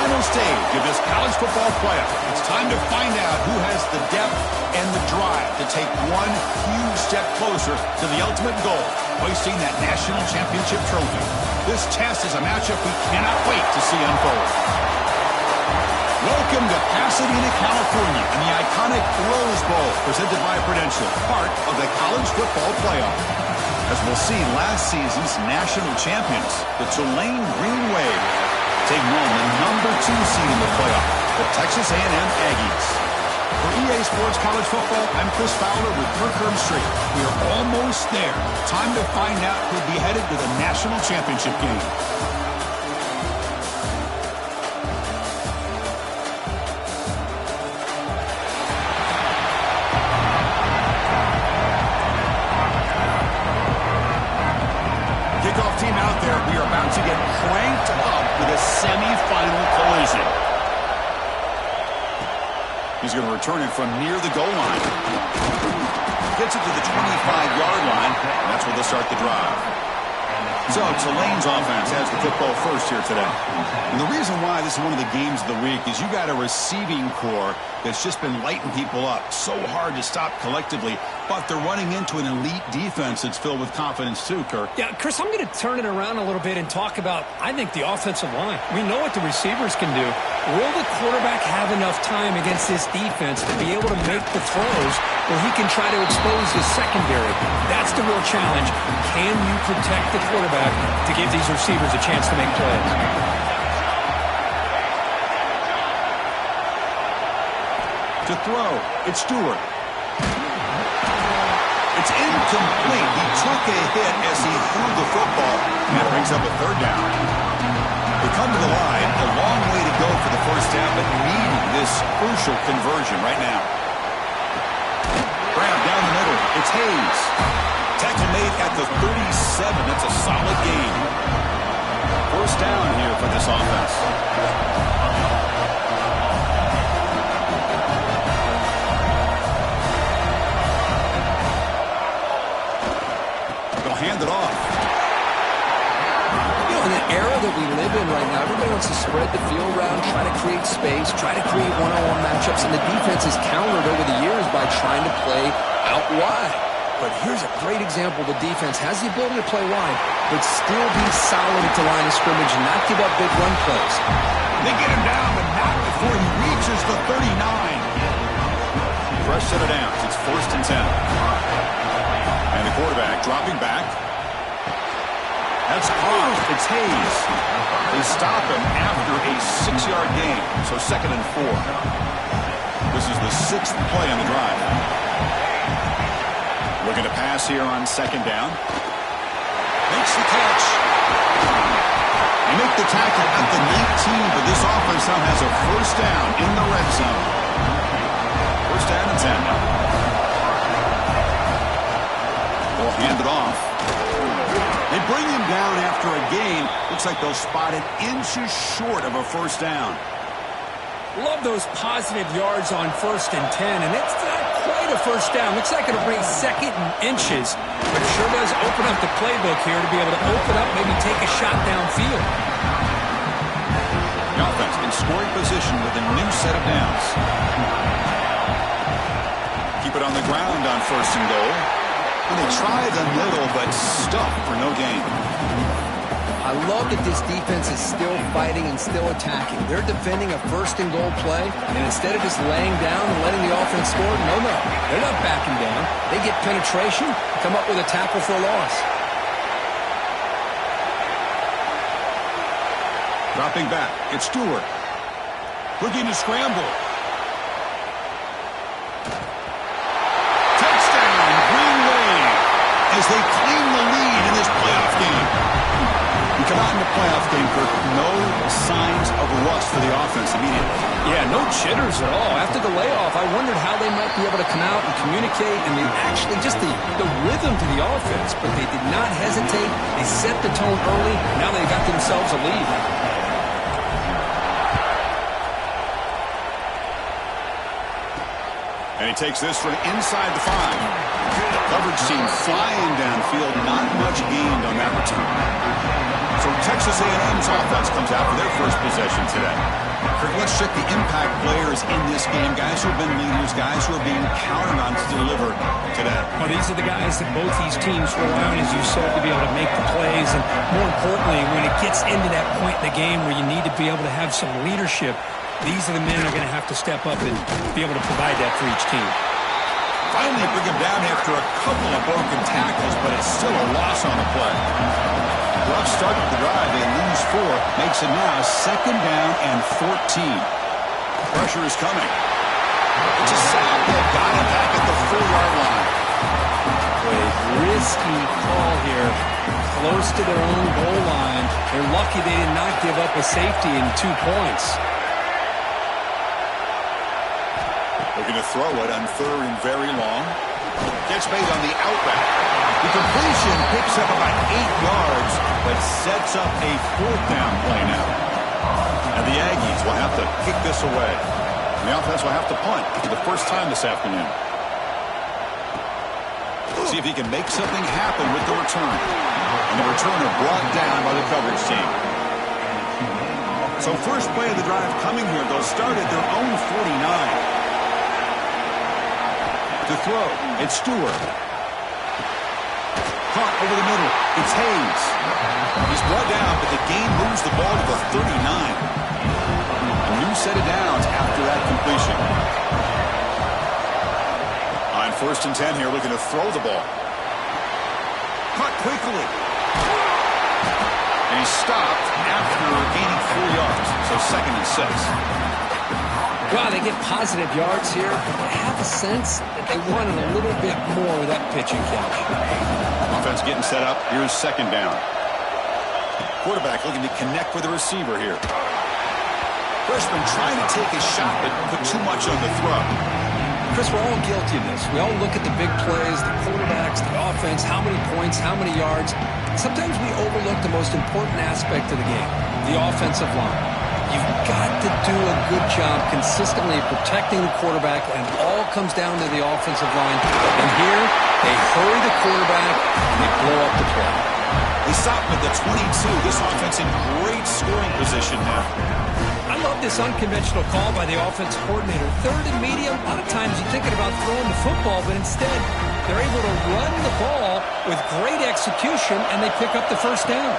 final stage of this college football playoff. It's time to find out who has the depth and the drive to take one huge step closer to the ultimate goal, hoisting that national championship trophy. This test is a matchup we cannot wait to see unfold. Welcome to Pasadena, California, and the iconic Rose Bowl, presented by Prudential, part of the college football playoff. As we'll see, last season's national champions, the Tulane Green Wave, taking on the number 2 seed in the playoff, the Texas A&M Aggies. For EA Sports College Football, I'm Chris Fowler with Kirk Herbstreit. We are almost there. Time to find out who'll be headed to the national championship game. Team out there, we are about to get cranked up with a semifinal collision. He's going to return it from near the goal line. Gets it to the 25-yard line, and that's where they'll start the drive. So Tulane's offense has the football first here today. And the reason why this is one of the games of the week is you got a receiving core that's just been lighting people up. So hard to stop collectively, but they're running into an elite defense that's filled with confidence too, Kirk. Yeah, Chris, I'm going to turn it around a little bit and talk about, I think, the offensive line. We know what the receivers can do. Will the quarterback have enough time against this defense to be able to make the throws where he can try to expose his secondary? That's the real challenge. Can you protect the quarterback to give these receivers a chance to make plays? To throw, it's Stewart. It's incomplete. He took a hit as he threw the football, and that brings up a third down. They come to the line, a long way to go for the first down, but needing this crucial conversion right now. Grab down the middle. It's Hayes. Tackle made at the 37. That's a solid gain. First down here for this offense. They'll hand it off. You know, in the era that we live in right now, everybody wants to spread the field around, try to create space, try to create one-on-one matchups, and the defense has countered over the years by trying to play out wide. But here's a great example. The defense has the ability to play wide, but still be solid at the line of scrimmage and not give up big run plays. They get him down, but not before he reaches the 39. Fresh set of downs. It's 1st and 10. And the quarterback dropping back. That's close. It's Hayes. They stop him after a 6-yard gain. So 2nd and 4. This is the 6th play on the drive. Looking to pass here on 2nd down. Makes the catch. They make the tackle at the 19, but this offense now has a first down in the red zone. First down and 10. They'll hand it off. They bring him down after a gain. Looks like they'll spot it inches short of a first down. Love those positive yards on 1st and 10, and it's not quite a first down. Looks like it'll bring 2nd and inches, but it sure does open up the playbook here to be able to open up, maybe take a shot downfield. The offense in scoring position with a new set of downs. Keep it on the ground on 1st and goal. And they try the middle, but stuck for no gain. I love that this defense is still fighting and still attacking. They're defending a 1st and goal play, and instead of just laying down and letting the offense score, no, they're not backing down. They get penetration, come up with a tackle for a loss. Dropping back, it's Stewart. Looking to scramble. Touchdown, Green Wave, as they claim the lead in this playoff game. You come out in the playoff game, Kirk, no signs of rust for the offense immediately. Yeah, no jitters at all. After the layoff, I wondered how they might be able to come out and communicate, and they actually just the rhythm to the offense, but they did not hesitate. They set the tone early. Now they got themselves a lead. And he takes this from inside the 5. The coverage team flying downfield, not much gained on that return. So Texas A&M's offense comes out for their first possession today. Let's check the impact players in this game, guys who have been leaders, guys who are being counted on to deliver today. Well, these are the guys that both these teams rely on, as you said, to be able to make the plays. And more importantly, when it gets into that point in the game where you need to be able to have some leadership, these are the men that are going to have to step up and be able to provide that for each team. Finally bring him down after a couple of broken tackles, but it's still a loss on the play. Rough start to the drive. They lose 4. Makes it now 2nd down and 14. Pressure is coming. It's a sack. They've got him back at the 4-yard line. A risky call here. Close to their own goal line. They're lucky they did not give up a safety in 2 points. They're going to throw it on 3rd and very long. Gets made on the outright. The completion picks up about 8 yards, but sets up a 4th down play now. And the Aggies will have to kick this away. And the offense will have to punt for the first time this afternoon. See if he can make something happen with the return. And the returner brought down by the coverage team. So first play of the drive coming here. They'll start at their own 49. To throw, it's Stewart. Caught over the middle, it's Hayes. He's brought down, but the game moves the ball to the 39. A new set of downs after that completion. On 1st and 10 here, looking to throw the ball. Caught quickly. And he's stopped after gaining 4 yards, so 2nd and 6. Wow, they get positive yards here. I have a sense that they wanted a little bit more of that pitch and catch. Offense getting set up. Here's 2nd down. Quarterback looking to connect with the receiver here. Freshman trying to take a shot, but put too much on the throw. Chris, we're all guilty of this. We all look at the big plays, the quarterbacks, the offense, how many points, how many yards. Sometimes we overlook the most important aspect of the game, the offensive line. You've got to do a good job consistently protecting the quarterback, and it all comes down to the offensive line. And here, they hurry the quarterback, and they blow up the play. They stop him at the 22. This offense in great scoring position now. I love this unconventional call by the offense coordinator. 3rd and medium, a lot of times you're thinking about throwing the football, but instead, they're able to run the ball with great execution, and they pick up the 1st down.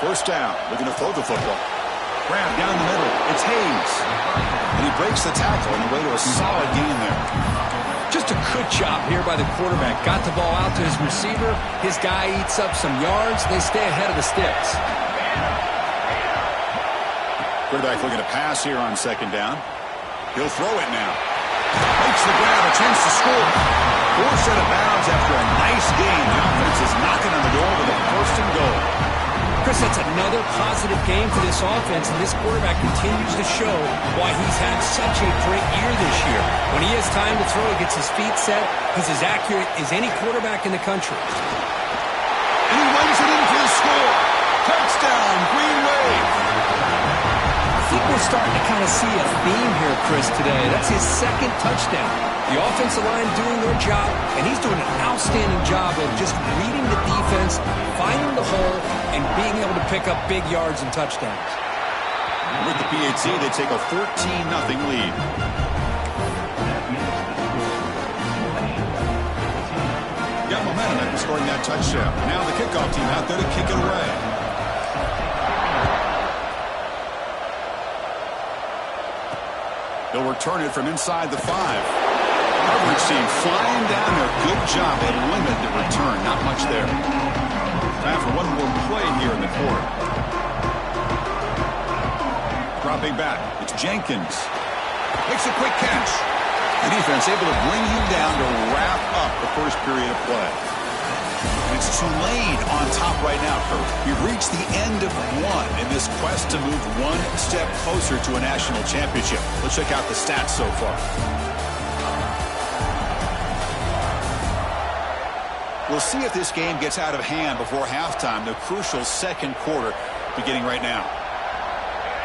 1st down, looking to throw the football. Grab down the middle. It's Hayes. And he breaks the tackle on the way to a solid gain there. Just a good job here by the quarterback. Got the ball out to his receiver. His guy eats up some yards. They stay ahead of the sticks. Quarterback looking to pass here on 2nd down. He'll throw it now. Makes the grab. A chance to score. 4 set of bounds after a nice gain. The offense is knocking on the door with a 1st and goal. Chris, that's another positive game for this offense, and this quarterback continues to show why he's had such a great year this year. When he has time to throw, he gets his feet set. He's as accurate as any quarterback in the country. And he runs it in for the score. Touchdown, Green Wave. I think we're starting to kind of see a theme here, Chris, today. That's his 2nd touchdown. The offensive line doing their job, and he's doing an outstanding job of just reading the defense, finding the hole, and being able to pick up big yards and touchdowns. With the PAT, they take a 14-0 lead. Got momentum after scoring that touchdown. Now the kickoff team out there to kick it away. They'll return it from inside the 5. Coverage team flying down there. Good job. They limit the return. Not much there. Time for one more play here in the quarter. Dropping back. It's Jenkins. Makes a quick catch. The defense able to bring him down to wrap up the first period of play. And it's Tulane on top right now, Kurt. We've reached the end of one in this quest to move one step closer to a national championship. Let's check out the stats so far. We'll see if this game gets out of hand before halftime, the crucial 2nd quarter beginning right now.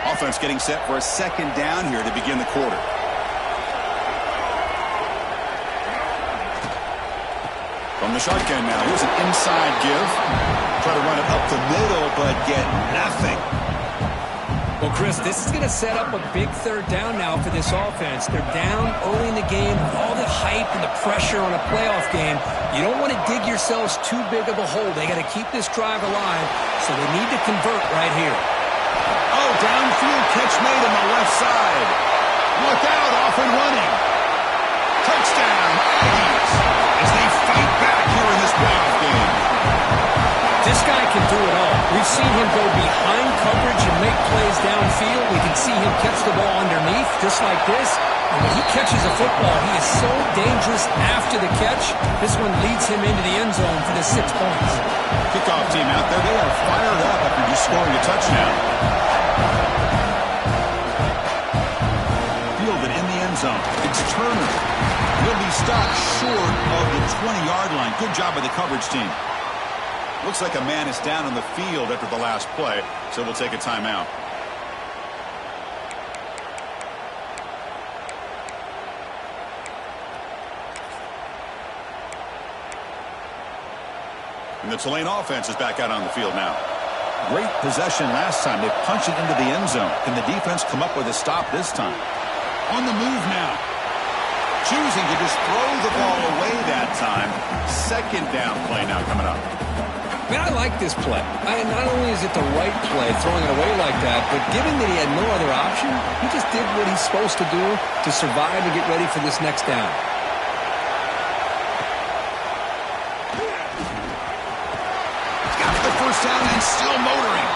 Offense getting set for a 2nd down here to begin the quarter. From the shotgun now, here's an inside give. Try to run it up the middle, but get nothing. Well, Chris, this is going to set up a big third down now for this offense. They're down early in the game with all the hype and the pressure on a playoff game. You don't want to dig yourselves too big of a hole. They got to keep this drive alive, so they need to convert right here. Oh, downfield catch made on the left side. Look out, off and running. Touchdown, Aggies, as they fight back here in this playoff game. This guy can do it all. We've seen him go behind coverage and make plays downfield. We can see him catch the ball underneath, just like this. And when he catches a football, he is so dangerous after the catch. This one leads him into the end zone for the 6 points. Kickoff team out there, they are fired up after just scoring a touchdown. Fielded in the end zone. It's Turner. He'll be stopped short of the 20-yard line. Good job by the coverage team. Looks like a man is down on the field after the last play, so we'll take a timeout. And the Tulane offense is back out on the field now. Great possession last time. They punched it into the end zone. Can the defense come up with a stop this time? On the move now. Choosing to just throw the ball away that time. Second down play now coming up. Man, I like this play. Not only is it the right play, throwing it away like that, but given that he had no other option, he just did what he's supposed to do to survive and get ready for this next down. He's got the first down and still motoring.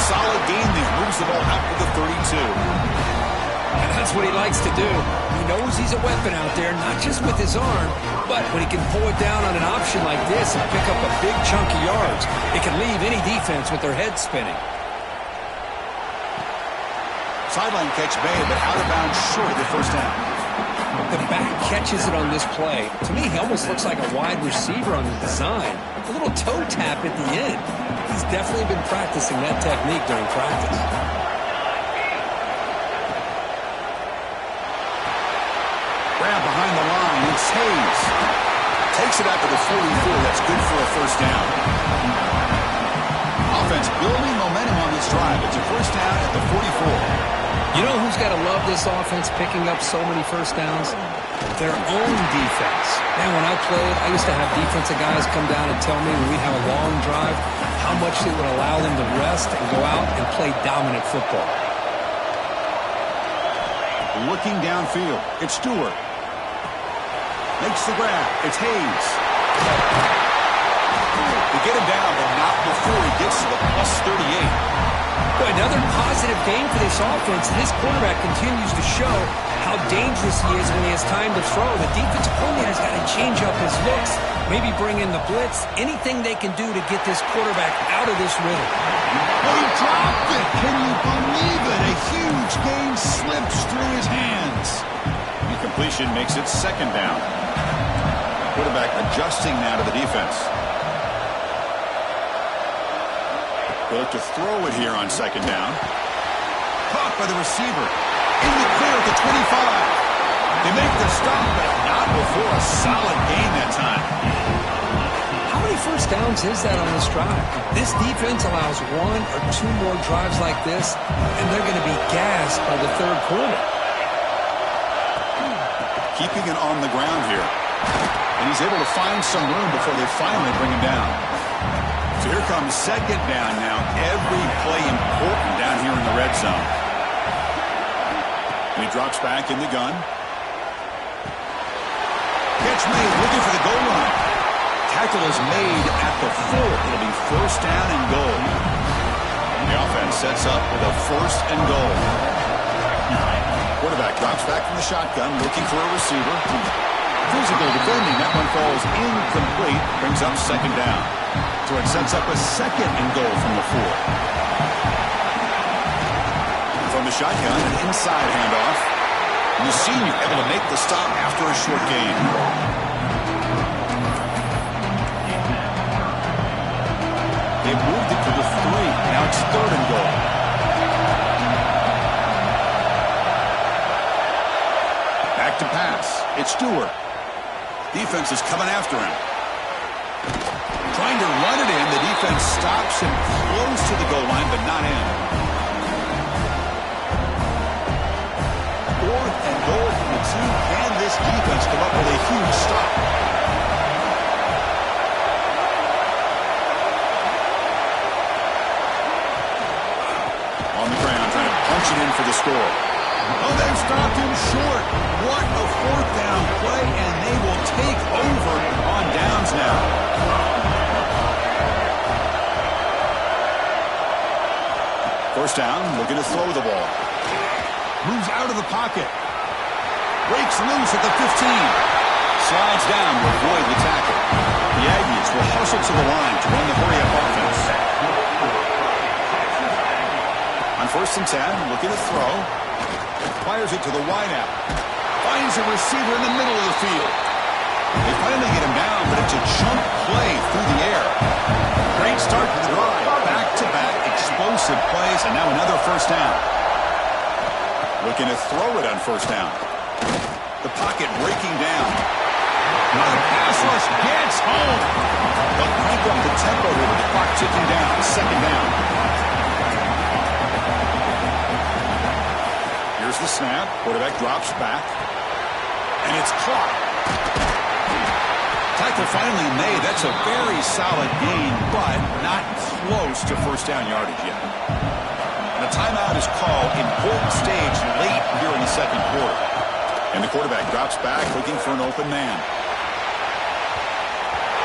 Solid gain there. Moves the ball out to the 32. And that's what he likes to do. He knows he's a weapon out there, not just with his arm, but when he can pull it down on an option like this and pick up a big chunk of yards, it can leave any defense with their head spinning. Sideline catch made, but out of bounds short of the first down. The back catches it on this play. To me, he almost looks like a wide receiver on the design. A little toe tap at the end. He's definitely been practicing that technique during practice. Grab behind the line. It's Hayes. Takes it out to the 44. That's good for a first down. Offense building momentum on this drive. It's a first down at the 44. You know who's got to love this offense picking up so many first downs? Their own defense. Man, when I played, I used to have defensive guys come down and tell me when we have a long drive how much it would allow them to rest and go out and play dominant football. Looking downfield. It's Stewart. Makes the grab. It's Hayes. They get him down, but not before he gets to the plus 38. Boy, another positive game for this offense. This quarterback continues to show how dangerous he is when he has time to throw. The defensive coordinator's got to change up his looks, maybe bring in the blitz, anything they can do to get this quarterback out of this rhythm. Oh, he dropped it. Can you believe it? A huge gain slips through his hands. Incompletion makes it second down. Quarterback adjusting now to the defense. They'll look to throw it here on second down. Caught by the receiver. In the clear at the 25. They make the stop, but not before a solid gain that time. How many first downs is that on this drive? This defense allows one or two more drives like this, and they're going to be gassed by the third quarter. Keeping it on the ground here. And he's able to find some room before they finally bring him down. So here comes second down now. Every play important down here in the red zone. And he drops back in the gun. Catch made, looking for the goal line. Tackle is made at the 4. It'll be first down and goal. And the offense sets up with a first and goal. Quarterback drops back from the shotgun, looking for a receiver. Physical defending. That one falls incomplete. Brings up second down. So it sets up a second and goal from the 4. From the shotgun, an inside handoff. And the senior able to make the stop after a short gain. They moved it to the 3. Now it's third and goal. Back to pass. It's Stewart. Defense is coming after him. Trying to run it in. The defense offense stops him close to the goal line, but not in. 4th and goal from the 2. Can this defense come up with a huge stop? On the ground, trying to punch it in for the score. Oh, they've stopped him short. What a 4th down play, and they will take over on downs now. First down, looking to throw the ball. Moves out of the pocket. Breaks loose at the 15. Slides down to avoid the tackle. The Aggies will hustle to the line to run the hurry-up offense. On 1st and 10, looking to throw. Fires it to the wideout. Finds a receiver in the middle of the field. They finally get him down, but it's a jump play through the air. Great start to the drive. Back-to-back explosive plays, and now another first down. Looking to throw it on 1st down. The pocket breaking down. Now the pass rush gets home. They'll crank up the tempo here with the clock ticking down. 2nd down. Here's the snap. Quarterback drops back. And it's caught. Tackle finally made. That's a very solid gain, but not close to first down yardage yet. And a timeout is called. Important stage late here in the 2nd quarter. And the quarterback drops back looking for an open man.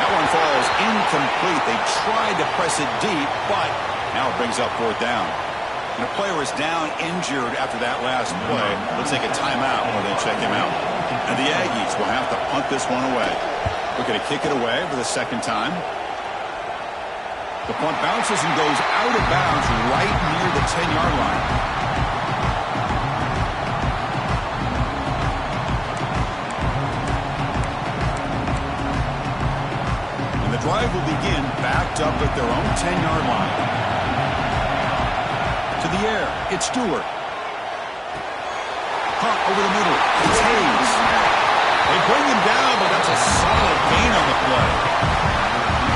That one falls incomplete. They tried to press it deep, but now it brings up 4th down. And a player is down injured after that last play. Let's take a timeout while they check him out. And the Aggies will have to punt this one away. We're going to kick it away for the 2nd time. The punt bounces and goes out of bounds right near the 10-yard line. And the drive will begin backed up at their own 10-yard line. To the air, it's Stewart. Hunt over the middle. It's Hayes. They bring him down, but that's a solid gain on the play.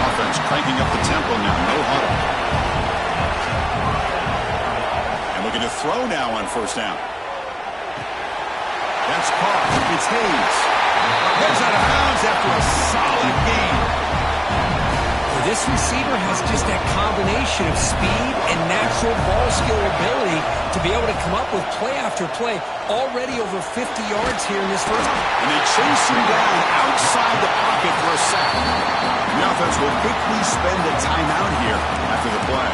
Offense cranking up the tempo now. No huddle. And looking to throw now on 1st down. That's caught. It's Hayes. Heads out of bounds after a solid gain. This receiver has just that combination of speed and natural ball skill ability to be able to come up with play after play. Already over 50 yards here in this first. And they chase him down outside the pocket for a second. The offense will quickly spend a timeout here after the play.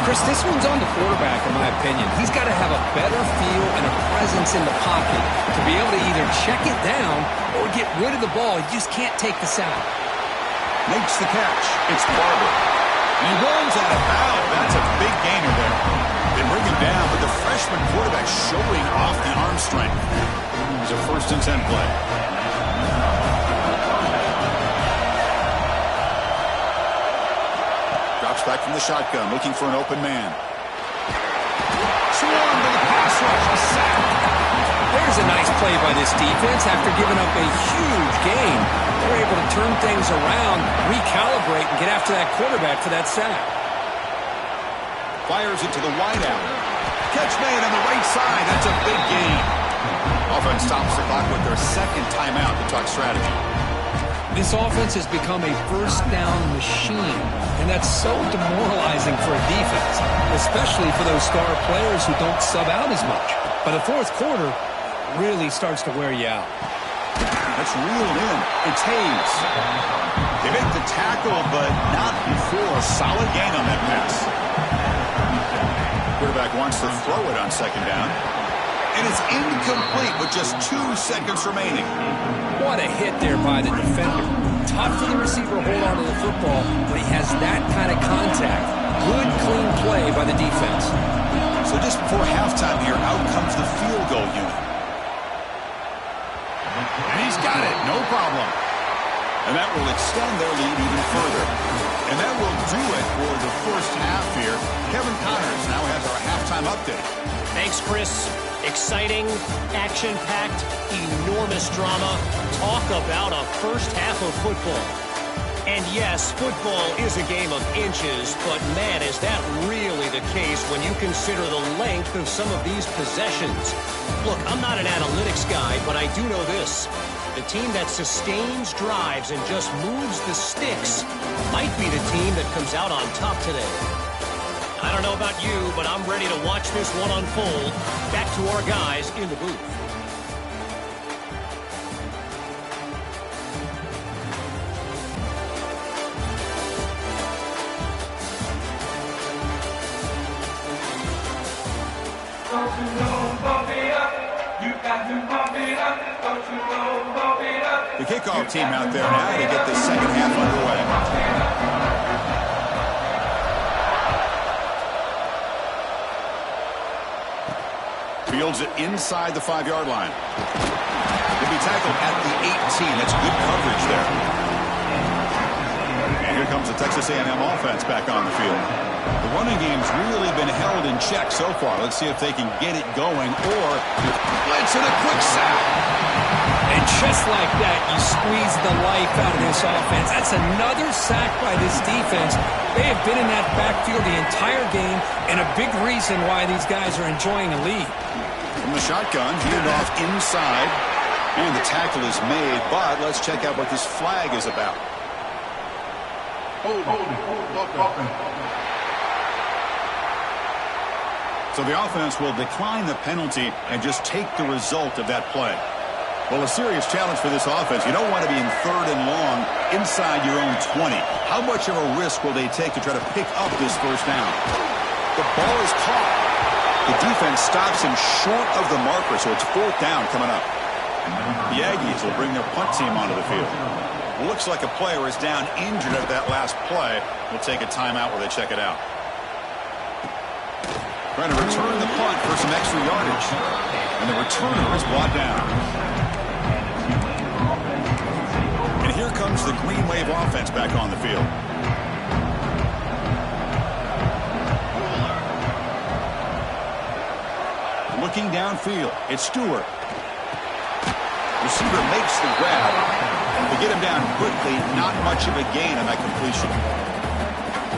Chris, this one's on the quarterback, in my opinion. He's got to have a better feel and a presence in the pocket to be able to either check it down or get rid of the ball. He just can't take the sack. Makes the catch. It's Barber. And he runs out of bounds. That's a big gainer there. They bring him down, but the freshman quarterback showing off the arm strength. It's a 1st and 10 play. Drops back from the shotgun, looking for an open man. Swarmed to the pass rush. A sack. There's a nice play by this defense after giving up a huge gain. They're able to turn things around, recalibrate, and get after that quarterback for that sack. Fires it to the wideout. Catch made on the right side. That's a big gain. Offense stops the clock with their 2nd timeout to talk strategy. This offense has become a first down machine, and that's so demoralizing for a defense, especially for those star players who don't sub out as much. By the 4th quarter, really starts to wear you out. That's reeled in. It's Hayes. They make the tackle, but not before a solid gain on that pass. Quarterback wants to throw it on 2nd down. And it's incomplete with just 2 seconds remaining. What a hit there by the defender. Tough for the receiver to hold on to the football, but he has that kind of contact. Good, clean play by the defense. So just before halftime here, out comes the field goal unit. And he's got it, no problem. And that will extend their lead even further. And that will do it for the first half here. Kevin Connors now has our halftime update. Thanks, Chris. Exciting, action-packed, enormous drama. Talk about a first half of football. And yes, football is a game of inches, but man, is that really the case when you consider the length of some of these possessions. Look, I'm not an analytics guy, but I do know this. The team that sustains drives and just moves the sticks might be the team that comes out on top today. I don't know about you, but I'm ready to watch this one unfold. Back to our guys in the booth. The kickoff team out there now to get the second half underway. Fields it inside the 5-yard line. He'll be tackled at the 18. That's good coverage there. And here comes the Texas A&M offense back on the field. The running game's really been held in check so far. Let's see if they can get it going, or blitz and a quick sack. And just like that, you squeeze the life out of this offense. That's another sack by this defense. They have been in that backfield the entire game, and a big reason why these guys are enjoying a lead. From the shotgun, handed off inside, and the tackle is made, but let's check out what this flag is about. So the offense will decline the penalty and just take the result of that play. Well, a serious challenge for this offense. You don't want to be in 3rd and long inside your own 20. How much of a risk will they take to try to pick up this first down? The ball is caught. The defense stops him short of the marker, so it's 4th down coming up. The Aggies will bring their punt team onto the field. Looks like a player is down injured at that last play. We'll take a timeout while they check it out. Trying to return the punt for some extra yardage. And the returner is brought down. And here comes the Green Wave offense back on the field. Looking downfield, it's Stewart. Receiver makes the grab. To get him down quickly, not much of a gain on that completion.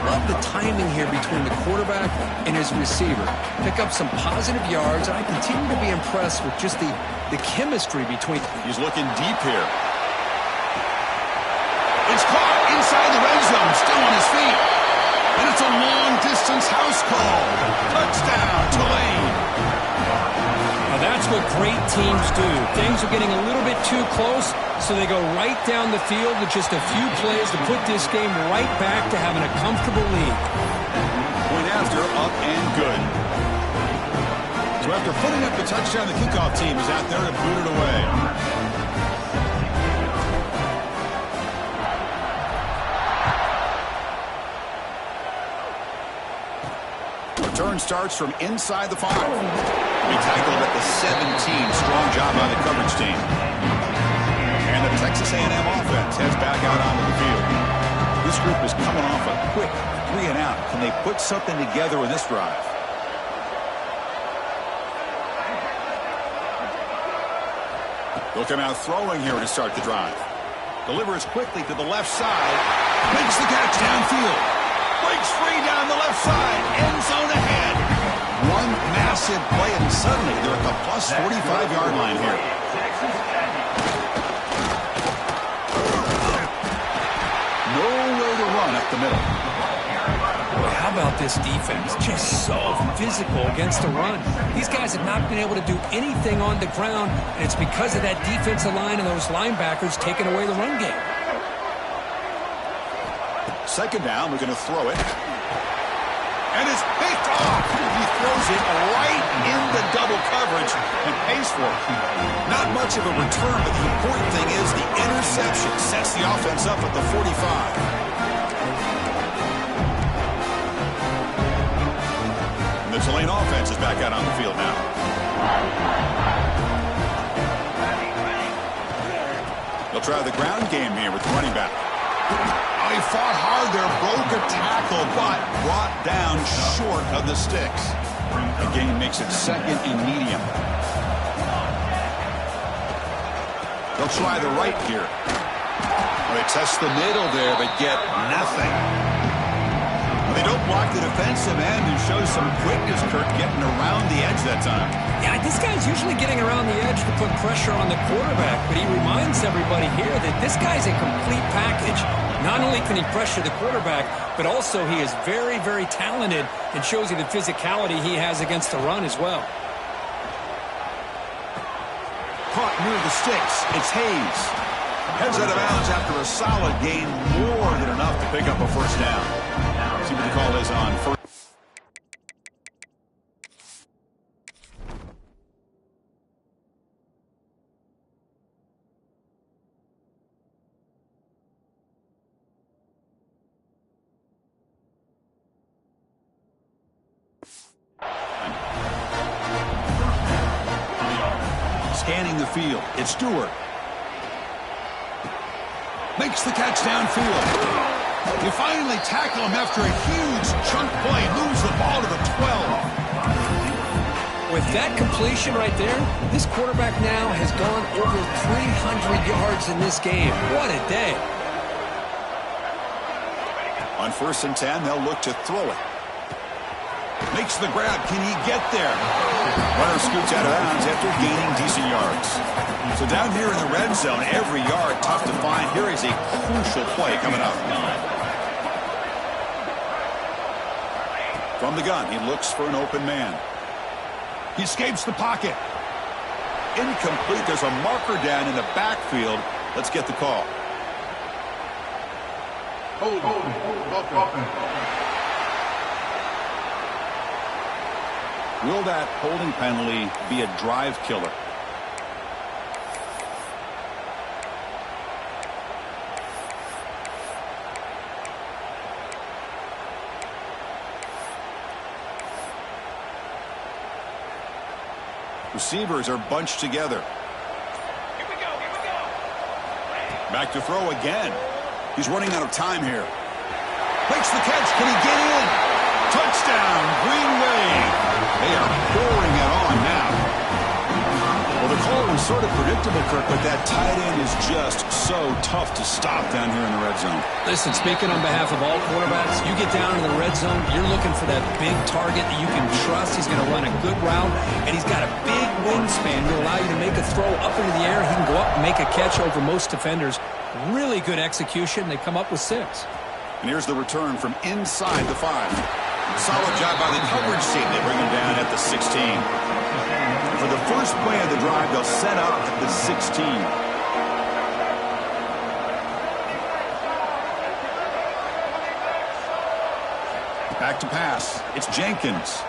Love the timing here between the quarterback and his receiver. Pick up some positive yards, and I continue to be impressed with just the chemistry between. He's looking deep here. It's caught inside the red zone, still on his feet. And it's a long-distance house call. Touchdown, Tulane. Now that's what great teams do. Things are getting a little bit too close, so they go right down the field with just a few plays to put this game right back to having a comfortable lead. Point after, up and good. So after putting up the touchdown, the kickoff team is out there to boot it away. Return starts from inside the 5. He tackled at the 17. Strong job by the coverage team. And the Texas A&M offense heads back out onto the field. This group is coming off a quick 3-and-out. Can they put something together in this drive? They'll come out throwing here to start the drive. Delivers quickly to the left side. Makes the catch downfield. Breaks free down the left side. End zone ahead. One massive play, and suddenly they're at the plus 45-yard line here. Nowhere to run up the middle. Boy, how about this defense? Just so physical against the run. These guys have not been able to do anything on the ground, and it's because of that defensive line and those linebackers taking away the run game. Second down, we're going to throw it. And it's picked off. He throws it right in the double coverage and pays for it. Not much of a return, but the important thing is the interception sets the offense up at the 45. And the Tulane offense is back out on the field now. They'll try the ground game here with the running back. Oh, he fought hard there, broke a tackle, but brought down short of the sticks. The gain makes it 2nd and medium. They'll try the right here. Well, they test the middle there, but get nothing. Well, they don't block the defensive end and show some quickness, Kirk, getting around the edge that time. Yeah, this guy's usually getting around the edge to put pressure on the quarterback, but he reminds everybody here that this guy's a complete package. Not only can he pressure the quarterback, but also he is very, very talented and shows you the physicality he has against the run as well. Caught near the sticks. It's Hayes. Heads out of bounds after a solid gain, more than enough to pick up a first down. See what the call is on first. Scanning the field. It's Stewart. Makes the catch downfield. You finally tackle him after a huge chunk play. Moves the ball to the 12. With that completion right there, this quarterback now has gone over 300 yards in this game. What a day. On 1st and 10, they'll look to throw it. Makes the grab. Can he get there? Runner scoots out of bounds after gaining decent yards. So down here in the red zone, every yard tough to find. Here is a crucial play coming up. From the gun, he looks for an open man. He escapes the pocket. Incomplete. There's a marker down in the backfield. Let's get the call. Hold. Will that holding penalty be a drive killer? Receivers are bunched together. Here we go. Back to throw again. He's running out of time here. Makes the catch. Can he get in? Touchdown, Green Wave. They are pouring it on now. Well, the call was sort of predictable, Kirk, but that tight end is just so tough to stop down here in the red zone. Listen, speaking on behalf of all quarterbacks, you get down in the red zone, you're looking for that big target that you can trust. He's going to run a good route, and he's got a big wingspan to allow you to make a throw up into the air. He can go up and make a catch over most defenders. Really good execution. They come up with 6. And here's the return from inside the 5. Solid job by the coverage team. They bring him down at the 16. For the first play of the drive, they'll set up at the 16. Back to pass. It's Jenkins.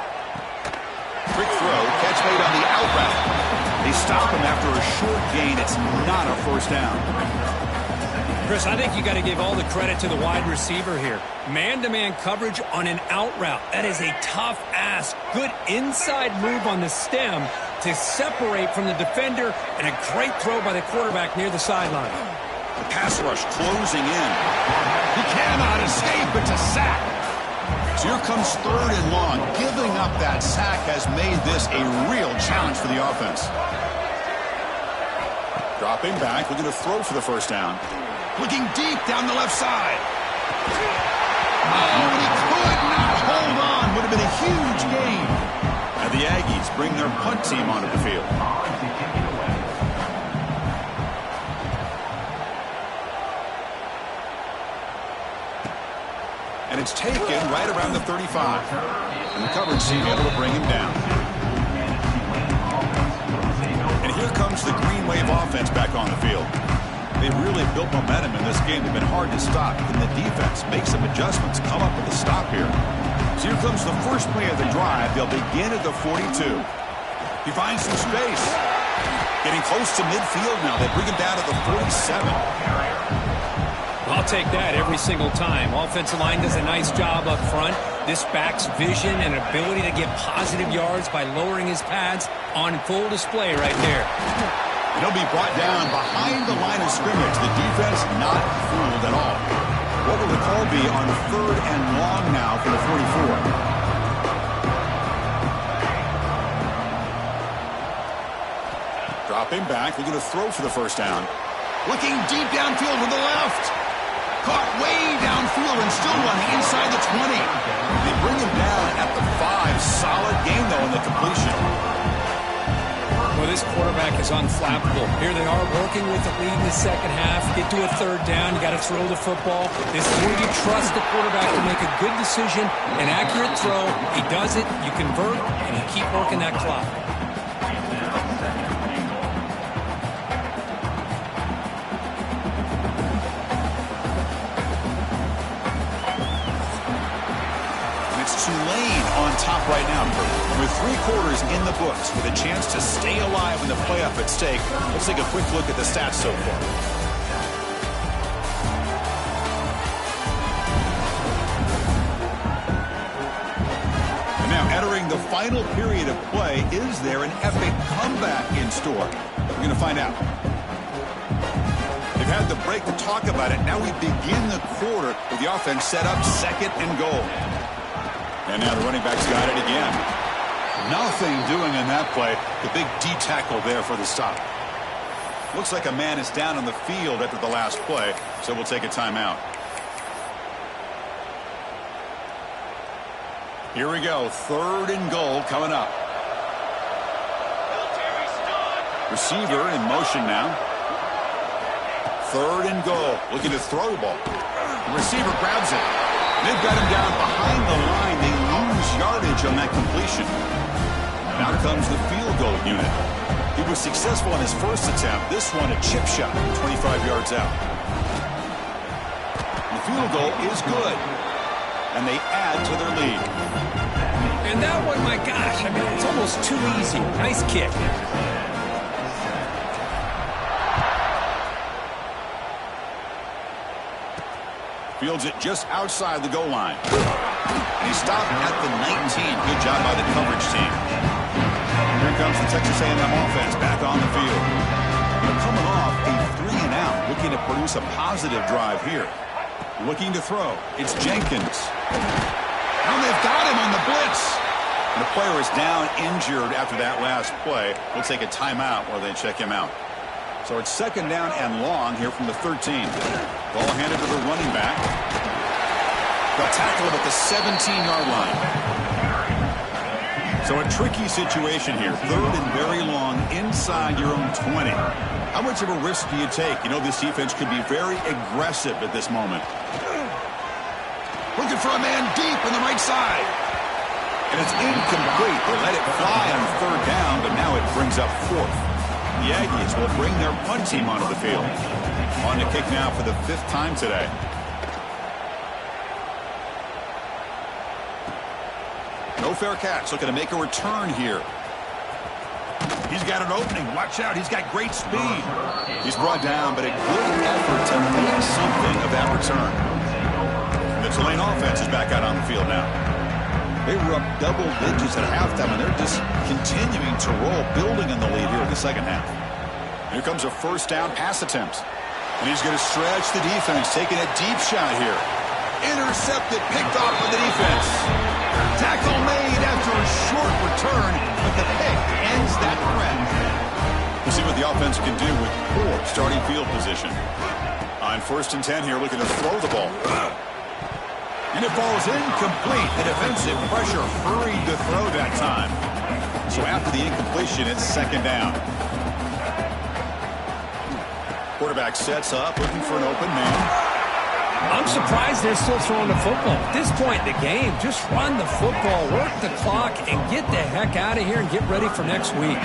Quick throw. Catch made on the out route. They stop him after a short gain. It's not a first down. Chris, I think you got to give all the credit to the wide receiver here. Man-to-man coverage on an out route. That is a tough ask. Good inside move on the stem to separate from the defender, and a great throw by the quarterback near the sideline. The pass rush closing in. He cannot escape. It's a sack. So here comes 3rd and long. Giving up that sack has made this a real challenge for the offense. Dropping back, looking to throw for the first down. Looking deep down the left side. Oh, and he could not hold on. Would have been a huge gain. And the Aggies bring their punt team onto the field. And it's taken right around the 35. And the coverage team able to bring him down. And here comes the Green Wave offense back on the field. They've really built momentum in this game. They've been hard to stop. And the defense makes some adjustments, come up with a stop here. So here comes the first play of the drive. They'll begin at the 42. He finds some space. Getting close to midfield now. They bring him down to the 47. I'll take that every single time. Offensive line does a nice job up front. This back's vision and ability to get positive yards by lowering his pads on full display right there. And he'll be brought down behind the line of scrimmage. The defense not fooled at all. What will the call be on 3rd and long now for the 44? Dropping back. Looking to throw for the first down. Looking deep downfield with the left. Caught way downfield and still running inside the 20. They bring him down at the 5. Solid game, though, in the completion. Well, this quarterback is unflappable. Here they are working with the lead in the second half. Get to a third down. You got to throw the football. This is where you trust the quarterback to make a good decision, an accurate throw. He does it, you convert, and you keep working that clock. Tulane on top right now. With 3 quarters in the books, with a chance to stay alive in the playoff at stake. Let's take a quick look at the stats so far. And now entering the final period of play, is there an epic comeback in store? We're going to find out. They've had the break to talk about it. Now we begin the quarter with the offense set up 2nd and goal. And now the running back's got it again. Nothing doing in that play. The big D tackle there for the stop. Looks like a man is down on the field after the last play, so we'll take a timeout. Here we go. 3rd and goal coming up. Receiver in motion now. 3rd and goal. Looking to throw the ball. The receiver grabs it. They've got him down behind the line. They lose yardage on that completion. Now comes the field goal unit. He was successful in his first attempt. This one a chip shot, 25 yards out. The field goal is good. And they add to their lead. And that one, my gosh, I mean, it's almost too easy. Nice kick. Fields it just outside the goal line. And he stopped at the 19. Good job by the coverage team. Here comes the Texas A&M offense back on the field. They're coming off a 3-and-out, looking to produce a positive drive here. Looking to throw. It's Jenkins. And they've got him on the blitz. And the player is down injured after that last play. We'll take a timeout while they check him out. So it's 2nd down and long here from the 13. Ball handed to the running back. They'll tackle him at the 17-yard line. So a tricky situation here. 3rd and very long inside your own 20. How much of a risk do you take? You know, this defense could be very aggressive at this moment. Looking for a man deep on the right side. And it's incomplete. They let it fly on 3rd down, but now it brings up 4th. The Aggies will bring their punt team onto the field. On to kick now for the 5th time today. No fair catch. Looking to make a return here. He's got an opening. Watch out. He's got great speed. He's brought down, but a good effort to make something of that return. And the Tulane offense is back out on the field now. They were up double digits at halftime, and they're just continuing to roll, building in the lead here in the second half. Here comes a 1st down pass attempt. And he's going to stretch the defense, taking a deep shot here. Intercepted, picked off by the defense. Tackle made after a short return, but the pick ends that threat. We'll see what the offense can do with poor starting field position. On 1st and 10 here, looking to throw the ball. And it falls incomplete. The defensive pressure hurried to throw that time. So after the incompletion, it's 2nd down. Quarterback sets up, looking for an open man. I'm surprised they're still throwing the football. At this point in the game, just run the football, work the clock, and get the heck out of here and get ready for next week.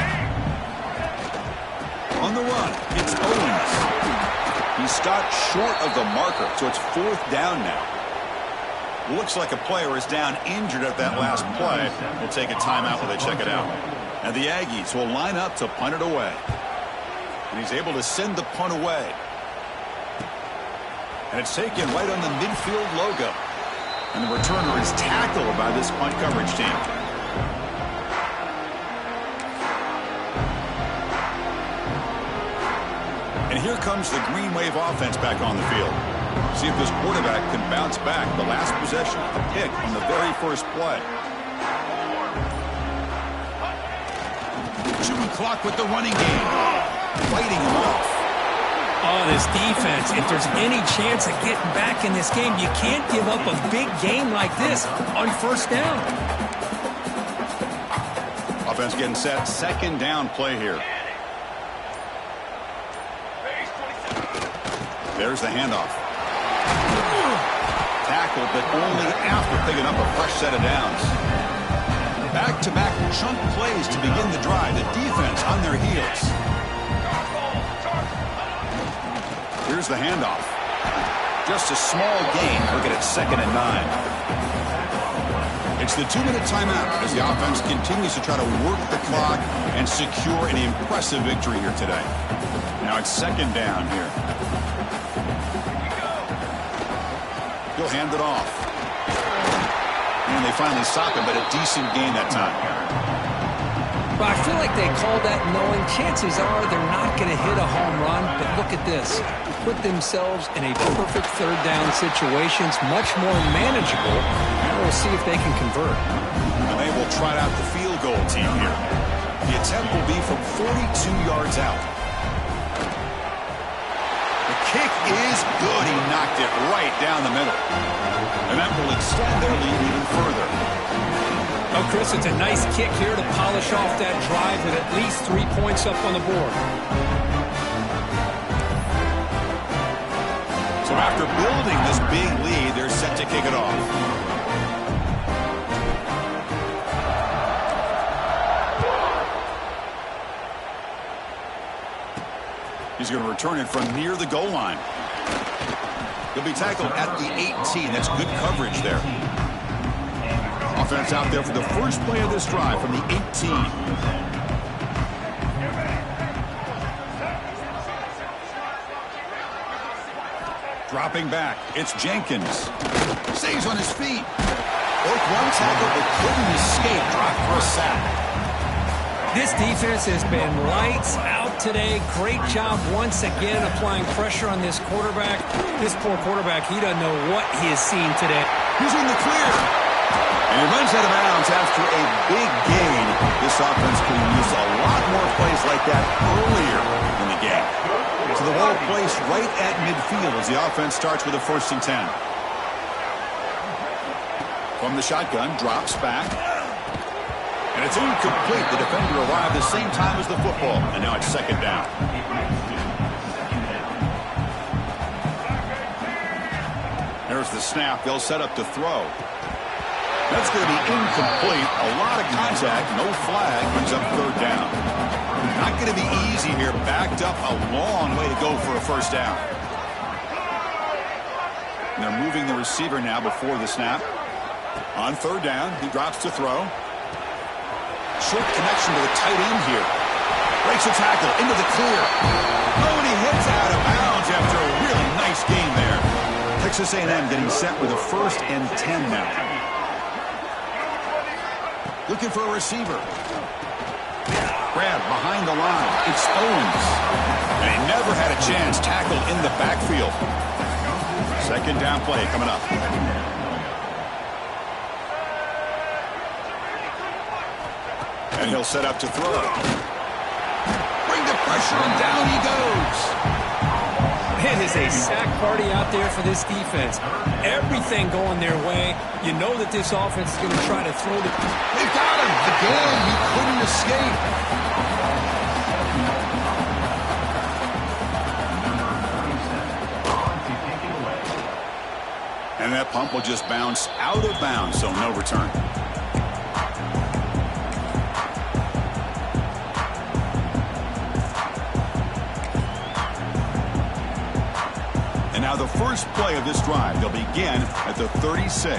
On the run, it's Owens. He stopped short of the marker, so it's 4th down now. Looks like a player is down injured at that last play. We'll take a timeout while they check it out. And the Aggies will line up to punt it away. And he's able to send the punt away. And it's taken right on the midfield logo. And the returner is tackled by this punt coverage team. And here comes the Green Wave offense back on the field. See if this quarterback can bounce back. The last possession, a pick on the very first play. Chewing clock with the running game. Fighting him off. Oh, this defense, if there's any chance of getting back in this game, you can't give up a big game like this on first down. Offense getting set. Second down play here. There's the handoff. Tackled, but only after picking up a fresh set of downs. Back-to-back chunk plays to begin the drive. The defense on their heels. Here's the handoff. Just a small gain. Look at it, 2nd and 9. It's the 2-minute timeout as the offense continues to try to work the clock and secure an impressive victory here today. Now it's 2nd down here. He'll hand it off. And they finally stop him, but a decent gain that time. But I feel like they called that knowing chances are they're not going to hit a home run. But look at this. Put themselves in a perfect third down situation. It's much more manageable. Now we'll see if they can convert. And they will try out the field goal team here. The attempt will be from 42 yards out. The kick is good. He knocked it right down the middle. And that will extend their lead even further. Oh, Chris, it's a nice kick here to polish off that drive with at least 3 points up on the board. So after building this big lead, they're set to kick it off. He's going to return it from near the goal line. He'll be tackled at the 18. That's good coverage there. Offense out there for the first play of this drive from the 18. Dropping back, it's Jenkins. Stays on his feet. Broke one tackle, but couldn't escape. Dropped for a sack. This defense has been lights out today. Great job once again applying pressure on this quarterback. This poor quarterback, he doesn't know what he has seen today. He's in the clear. And he runs out of bounds after a big gain. This offense could have used a lot more plays like that earlier in the game. So the ball placed right at midfield as the offense starts with a 1st and 10. From the shotgun, drops back. And it's incomplete. The defender arrived the same time as the football. And now it's 2nd down. There's the snap. They'll set up to throw. That's going to be incomplete. A lot of contact. No flag. Brings up 3rd down. Not going to be easy here. Backed up a long way to go for a 1st down. And they're moving the receiver now before the snap. On 3rd down, he drops to throw. Short connection to the tight end here. Breaks a tackle into the clear. Oh, and he hits out of bounds after a really nice game there. Texas A&M getting set with a 1st and 10 now. Looking for a receiver. Grab behind the line. It's Owens. And he never had a chance. Tackled in the backfield. 2nd down play coming up. And he'll set up to throw. Bring the pressure and down he goes. It is a sack party out there for this defense. Everything going their way. You know that this offense is going to try to throw the... They've got him. Again, he couldn't escape. And that pump will just bounce out of bounds, so no return. Now the first play of this drive, they'll begin at the 36.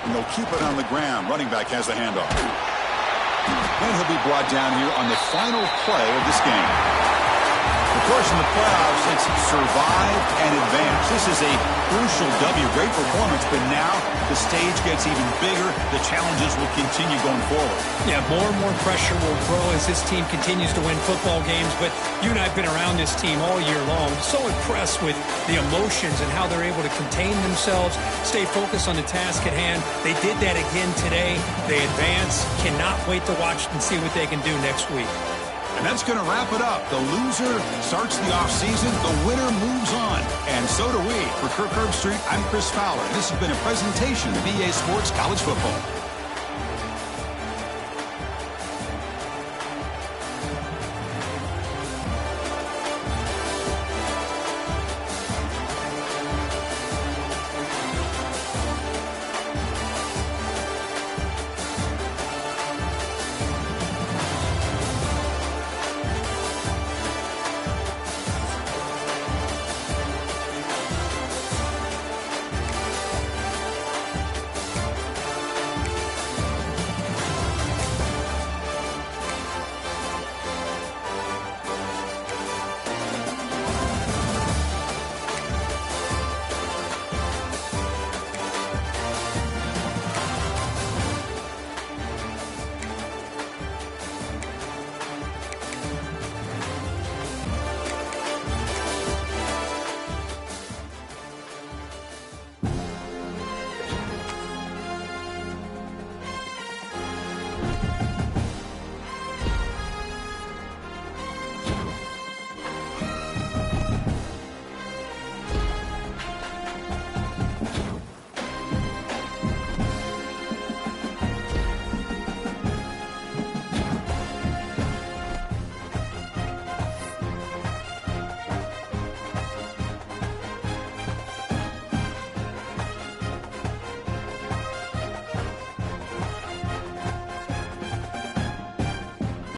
And they'll keep it on the ground. Running back has the handoff. And he'll be brought down here on the final play of this game. Of course, in the playoffs, it's survive and advance. This is a crucial W. Great performance, but now the stage gets even bigger. The challenges will continue going forward. Yeah, more and more pressure will grow as this team continues to win football games. But you and I have been around this team all year long. So impressed with the emotions and how they're able to contain themselves, stay focused on the task at hand. They did that again today. They advance. Cannot wait to watch and see what they can do next week. And that's going to wrap it up. The loser starts the offseason. The winner moves on. And so do we. For Kirk Herbstreit, I'm Chris Fowler. This has been a presentation of EA Sports College Football.